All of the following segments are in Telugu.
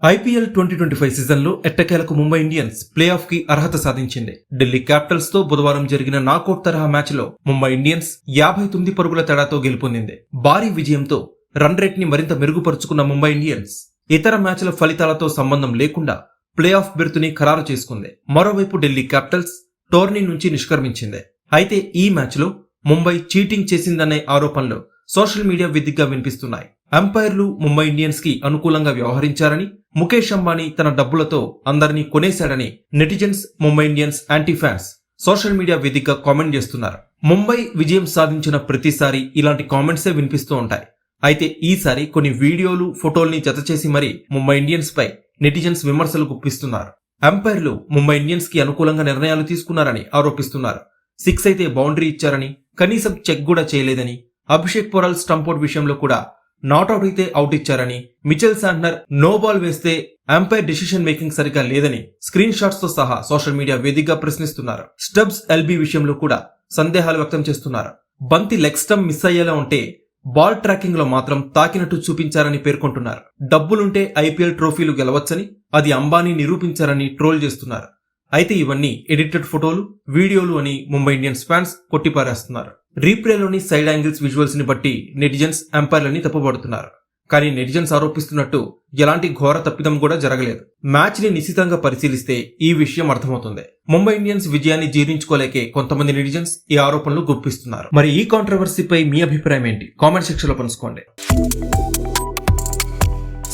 ఐపీఎల్ 2025 సీజన్లో ఎట్టకేలకు ముంబై ఇండియన్స్ ప్లే ఆఫ్ కి అర్హత సాధించింది. ఢిల్లీ క్యాపిటల్స్ తో బుధవారం జరిగిన నాకౌట్ తరహా మ్యాచ్ లో ముంబై ఇండియన్స్ 59 పరుగుల తేడాతో గెలుపొందింది. భారీ విజయంతో రన్ రేట్ ని మరింత మెరుగుపరుచుకున్న ముంబై ఇండియన్స్ ఇతర మ్యాచ్ల ఫలితాలతో సంబంధం లేకుండా ప్లే ఆఫ్ బెర్తుని ఖరారు చేసుకుంది. మరోవైపు ఢిల్లీ క్యాపిటల్స్ టోర్నీ నుంచి నిష్క్రమించింది. అయితే ఈ మ్యాచ్ లో ముంబై చీటింగ్ చేసిందనే ఆరోపణలు సోషల్ మీడియా వేదికగా వినిపిస్తున్నాయి. అంపైర్లు ముంబై ఇండియన్స్ కి అనుకూలంగా వ్యవహరించారని, ముఖేష్ అంబానీ తన డబ్బులతో అందరినీ కొనేశాడని netizens, Mumbai Indians anti fans social media వేదికగా కామెంట్ చేస్తున్నారు. ముంబై విజయం సాధించిన ప్రతిసారి ఇలాంటి కామెంట్సే వినిపిస్తూ ఉంటాయి. అయితే ఈసారి కొన్ని వీడియోలు, ఫోటోల్ని జతచేసి మరీ ముంబై ఇండియన్స్ పై నెటిజన్స్ విమర్శలు గుప్పిస్తున్నారు. అంపైర్లు ముంబై ఇండియన్స్ కి అనుకూలంగా నిర్ణయాలు తీసుకున్నారని ఆరోపిస్తున్నారు. 6 అయితే బౌండరీ ఇచ్చారని, కనీసం చెక్ కూడా చేయలేదని, అభిషేక్ పొరాల్ స్టంపౌట్ విషయంలో కూడా నాట్అవుట్ అయితే అవుట్ ఇచ్చారని, మిచెల్ శాంట్నర్ నో బాల్ వేస్తే అంపైర్ డిసిషన్ మేకింగ్ సరిగా లేదని స్క్రీన్ షాట్స్ తో సహా సోషల్ మీడియా వేదికగా ప్రశ్నిస్తున్నారు. స్టబ్స్ ఎల్బీ విషయంలో కూడా సందేహాలు వ్యక్తం చేస్తున్నారు. బంతి లెగ్ స్టంప్ మిస్ అయ్యేలా ఉంటే బాల్ ట్రాకింగ్ లో మాత్రం తాకినట్టు చూపించారని పేర్కొంటున్నారు. డబ్బులుంటే ఐపీఎల్ ట్రోఫీలు గెలవచ్చని, అది అంబానీ నిరూపించారని ట్రోల్ చేస్తున్నారు. అయితే ఇవన్నీ ఎడిటెడ్ ఫోటోలు, వీడియోలు అని ముంబై ఇండియన్స్ ఫ్యాన్స్ కొట్టిపారేస్తున్నారు. రీప్లేలోని సైడ్ యాంగిల్స్ విజువల్స్ ని బట్టి నెటిజన్స్ అంపైర్లని తప్పుపడుతున్నారు. కానీ నెటిజన్స్ ఆరోపిస్తున్నట్టు ఎలాంటి ఘోర తప్పిదం కూడా జరగలేదు. మ్యాచ్ ని నిశితంగా పరిశీలిస్తే ఈ విషయం అర్థమవుతుంది. ముంబై ఇండియన్స్ విజయాన్ని జీర్ణించుకోలేకే కొంతమంది నెటిజన్స్ ఈ ఆరోపణలు గుప్పిస్తున్నారు. మరి ఈ కాంట్రవర్సీపై మీ అభిప్రాయం ఏంటి? కామెంట్ సెక్షన్ లో పంచుకోండి.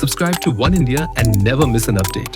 Subscribe to One India and never miss an update.